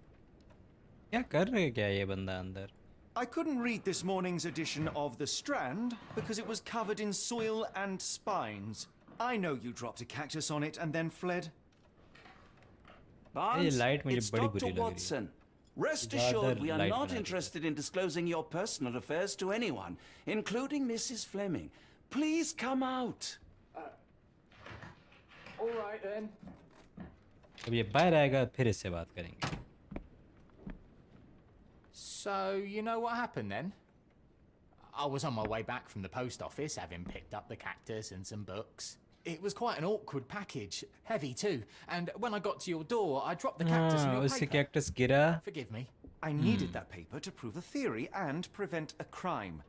क्या कर रहे क्या ये बंदा अंदर? I couldn't read this morning's edition of The Strand because it was covered in soil and spines. I know you dropped a cactus on it and then fled. Barnes, light मुझे it's बड़ी Dr. बुरी लग रही है. Watson. Rest ज़्यादा assured, we are light not बना दी. interested in disclosing your personal affairs to anyone, including Mrs. Fleming. Please come out. All right then. अब ये बाहर आएगा फिर इससे बात करेंगे. So, you know what happened then? I was on my way back from the post office, having picked up the cactus and some books. It was quite an awkward package, heavy too, and when I got to your door, I dropped the cactus in your उससे paper. Cactus गिरा. Forgive me. I needed that paper to prove a theory and prevent a crime.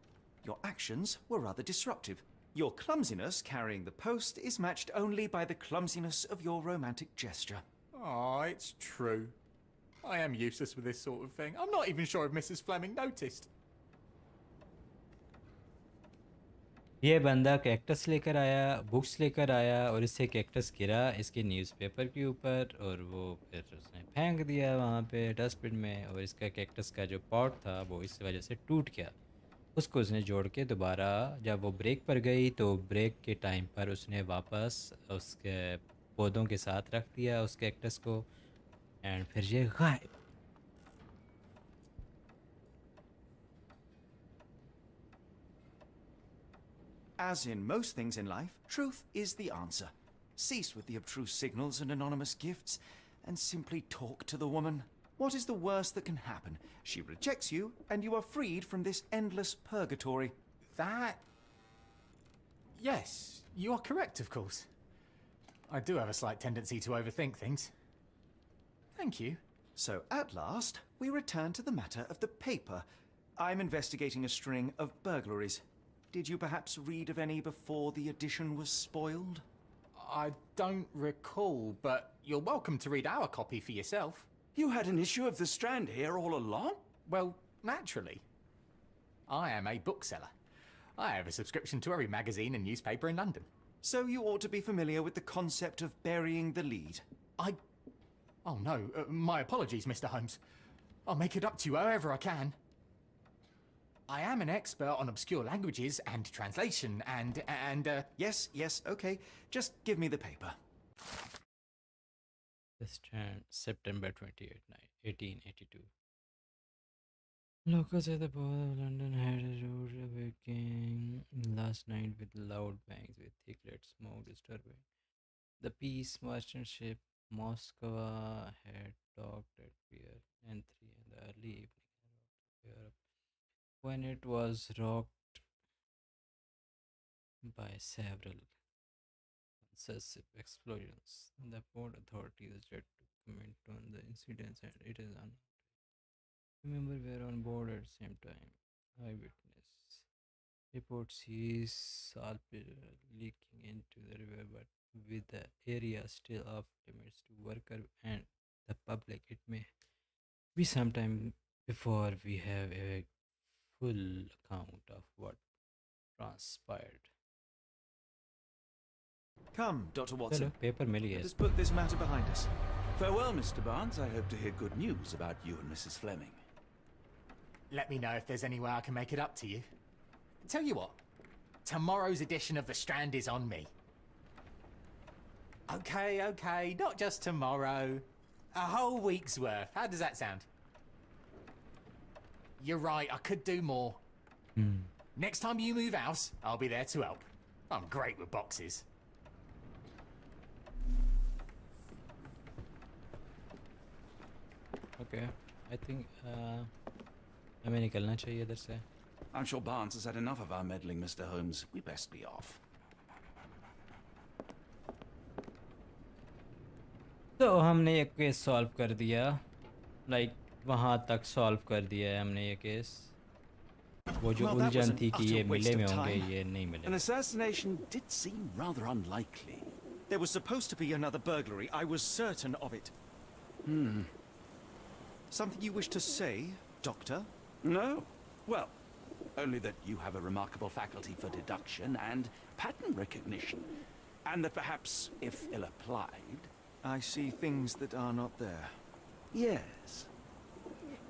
Your actions were rather disruptive. Your clumsiness carrying the post is matched only by the clumsiness of your romantic gesture. Oh, it's true. I am useless with this sort of thing. I'm not even sure if Mrs. Fleming noticed. ये बंदा cactus लेकर आया, books लेकर आया और इससे cactus गिरा इसके न्यूज़पेपर के ऊपर और वो फिर उसने फेंक दिया वहाँ पे डस्टबिन में और इसका कैक्टस का जो पॉट था वो इस वजह से टूट गया. उसको उसने जोड़ के दोबारा जब वो ब्रेक पर गई तो ब्रेक के टाइम पर उसने वापस उसके पौधों के साथ रख दिया उस कैक्टस को एंड फिर ये गायब. As in most things in life, truth is the answer. Cease with the abstruse signals and anonymous gifts, and simply talk to the woman. What is the worst that can happen? She rejects you, and you are freed from this endless purgatory. That... Yes, you are correct, of course. I do have a slight tendency to overthink things. Thank you. So, at last, we return to the matter of the paper. I'm investigating a string of burglaries. Did you perhaps read of any before the edition was spoiled? I don't recall, but you're welcome to read our copy for yourself. You had an issue of The Strand here all along? Well, naturally. I am a bookseller. I have a subscription to every magazine and newspaper in London. So you ought to be familiar with the concept of burying the lead. Oh no, my apologies, Mr. Holmes. I'll make it up to you however I can. I am an expert on obscure languages and translation and Yes, okay. Just give me the paper. The Strand, September 28, 1882. Locals at the port of London had a rude awakening last night with loud bangs with thick red smoke disturbing. The peace merchant ship Moscow had docked at Pier N3 in the early evening of Europe when it was rocked by several successive explosions. The port authorities is yet to comment on the incidents and it is unknown. Remember, we were on board at the same time. Eyewitness report sees saltpeter leaking into but with the area still off limits to worker and the public, it may be sometime before we have a full account of what transpired. Come, Dr. चलो Watson. Paper मिल गया Let us put this matter behind us. Farewell, Mr. Barnes. I hope to hear good news about you and Mrs. Fleming. Let me know if there's any way I can make it up to you. Tell you what, tomorrow's edition of The Strand is on me. Okay, not just tomorrow. A whole week's worth. How does that sound? You're right, I could do more. Next time you move house, I'll be there to help. I'm great with boxes. Okay I think हमें निकलना चाहिए इधर से. I'm sure Barnes has had enough of our meddling, Mr. Holmes. We best be off. तो हमने ये case solve कर दिया, लाइक वहाँ तक सॉल्व कर दिया है हमने ये केस. वो जो Well, that was उलझन an थी कि utter ये waste मिले of में होंगे, time. ये नहीं An मिले. assassination did seem rather unlikely. There was supposed to be another burglary. I was certain of it. Something you wish to say, Doctor? No? Well, only that you have a remarkable faculty for deduction and pattern recognition. And that perhaps, if ill-applied... I see things that are not there. Yes.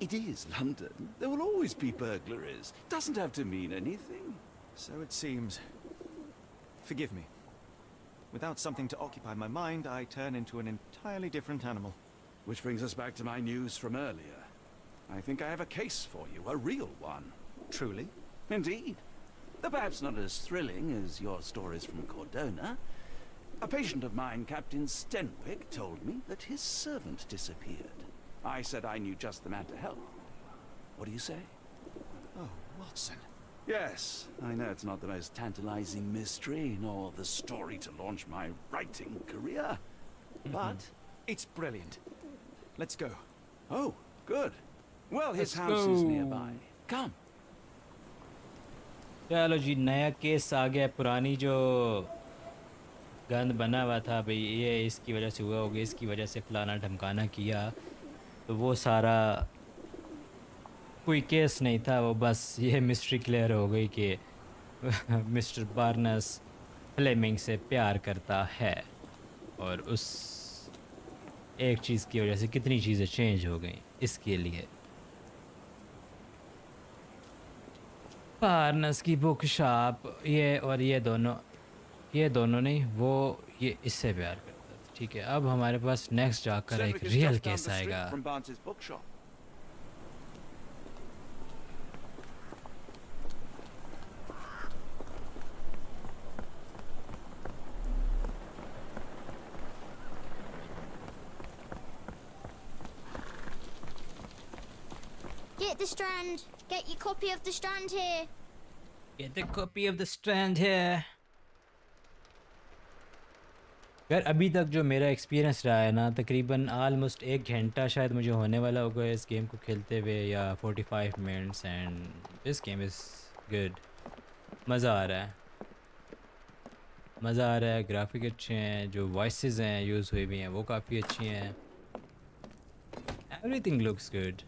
It is London. There will always be burglaries. Doesn't have to mean anything. So it seems. Forgive me. Without something to occupy my mind, I turn into an entirely different animal. Which brings us back to my news from earlier. I think I have a case for you, a real one. Truly? Indeed. Though perhaps not as thrilling as your stories from Cordona. A patient of mine, Captain Stenwick, told me that his servant disappeared. I said I knew just the man to help. What do you say? Oh, Watson. Yes, I know it's not the most tantalizing mystery, nor the story to launch my writing career. But... It's brilliant. Let's go. Oh, good. Well, his Let's house is go. nearby. Come. चलो जी, नया case आ गया. पुरानी जो गंद बना हुआ था भाई, ये इसकी वजह से हुआ होगा, इसकी वजह से फलाना ढमकाना किया, तो वो सारा कोई केस नहीं था. वो बस ये मिस्ट्री क्लियर हो गई कि मिस्टर बार्नस फ्लेमिंग से प्यार करता है, और उस एक चीज़ की वजह से कितनी चीज़ें चेंज हो गई इसके लिए. बार्नस की बुक शॉप, ये और ये दोनों नहीं, वो ये इससे प्यार करता था. ठीक है, अब हमारे पास नेक्स्ट जाकर एक Cedric is real just down case the street आएगा. from Barnes's bookshop. Get the Strand. Get your copy of the Strand here. Get the copy of the Strand here. यार अभी तक जो मेरा एक्सपीरियंस रहा है ना, तकरीबन आलमोस्ट 1 घंटा शायद मुझे होने वाला होगा इस गेम को खेलते हुए, या 45 minutes. And this game is good. मज़ा आ रहा है. ग्राफिक अच्छे हैं, जो वॉइसेस हैं यूज़ हुई हुई हैं वो काफ़ी अच्छी हैं. Everything looks good.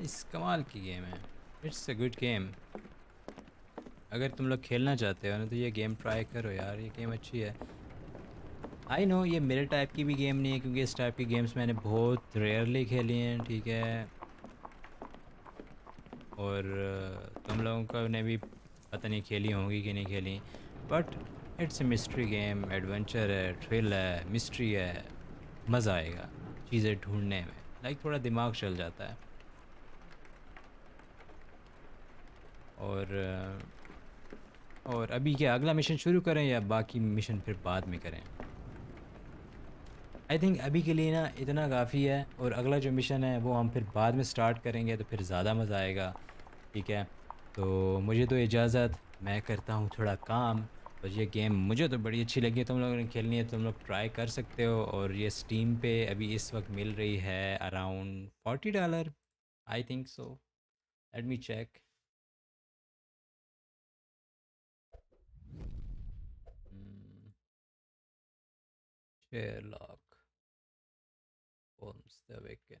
इस कमाल की गेम है. It's a good game. अगर तुम लोग खेलना चाहते हो ना, तो ये गेम ट्राई करो यार. ये गेम अच्छी है. आई नो ये मेरे टाइप की भी गेम नहीं है, क्योंकि इस टाइप की गेम्स मैंने बहुत रेयरली खेली हैं. ठीक है, और तुम लोगों को ने भी पता नहीं खेली होंगी कि नहीं खेली. But it's a mystery game. Adventure है, थ्रिल है, मिस्ट्री है. मज़ा आएगा चीज़ें ढूंढने में. लाइक थोड़ा दिमाग चल जाता है. और अभी क्या अगला मिशन शुरू करें या बाकी मिशन फिर बाद में करें? आई थिंक अभी के लिए ना इतना काफ़ी है, और अगला जो मिशन है वो हम फिर बाद में स्टार्ट करेंगे, तो फिर ज़्यादा मज़ा आएगा. ठीक है, तो मुझे तो इजाज़त. मैं करता हूँ थोड़ा काम. और ये गेम मुझे तो बड़ी अच्छी लगी. तुम लोगों ने खेलनी है तुम लोग ट्राई कर सकते हो. और ये स्टीम पे अभी इस वक्त मिल रही है around $40, I think so. Let me check. Sherlock Holmes the awaken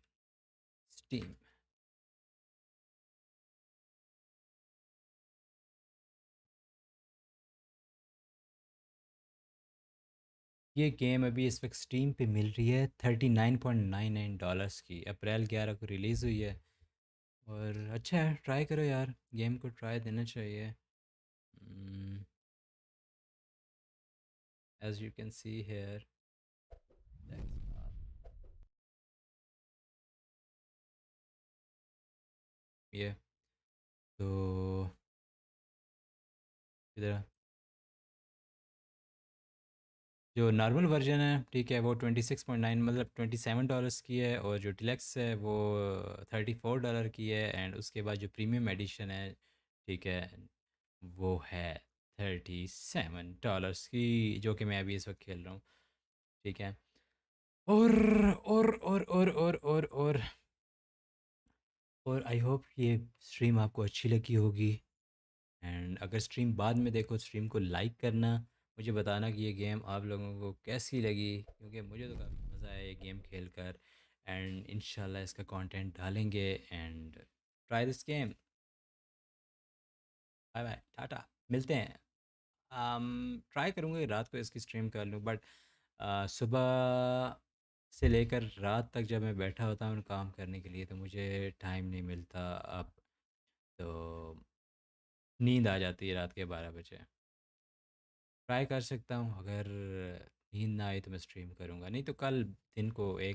steam. ये गेम अभी इस वक्त स्टीम पे मिल रही है $39.99 की। अप्रैल 11 को रिलीज़ हुई है और अच्छा है, ट्राई करो यार, गेम को ट्राई देना चाहिए। As you can see here, ये तो इधर जो नॉर्मल वर्जन है ठीक है वो 26.9 मतलब $27 की है, और जो डिलक्स है वो $34 की है। एंड उसके बाद जो प्रीमियम एडिशन है ठीक है वो है $37 की, जो कि मैं अभी इस वक्त खेल रहा हूँ ठीक है। और और आई होप ये स्ट्रीम आपको अच्छी लगी होगी। एंड अगर स्ट्रीम बाद में देखो, स्ट्रीम को लाइक करना, मुझे बताना कि ये गेम आप लोगों को कैसी लगी, क्योंकि मुझे तो काफ़ी मज़ा आया ये गेम खेल कर। एंड इंशाल्लाह इसका कंटेंट डालेंगे। And try this game. Bye bye, tata, मिलते हैं। ट्राई करूँगा कि रात को इसकी स्ट्रीम कर लूँ, बट सुबह से लेकर रात तक जब मैं बैठा होता हूँ काम करने के लिए तो मुझे टाइम नहीं मिलता अब, तो नींद आ जाती है रात के 12 बजे। ट्राई कर सकता हूँ, अगर नींद ना आए तो मैं स्ट्रीम करूँगा, नहीं तो कल दिन को एक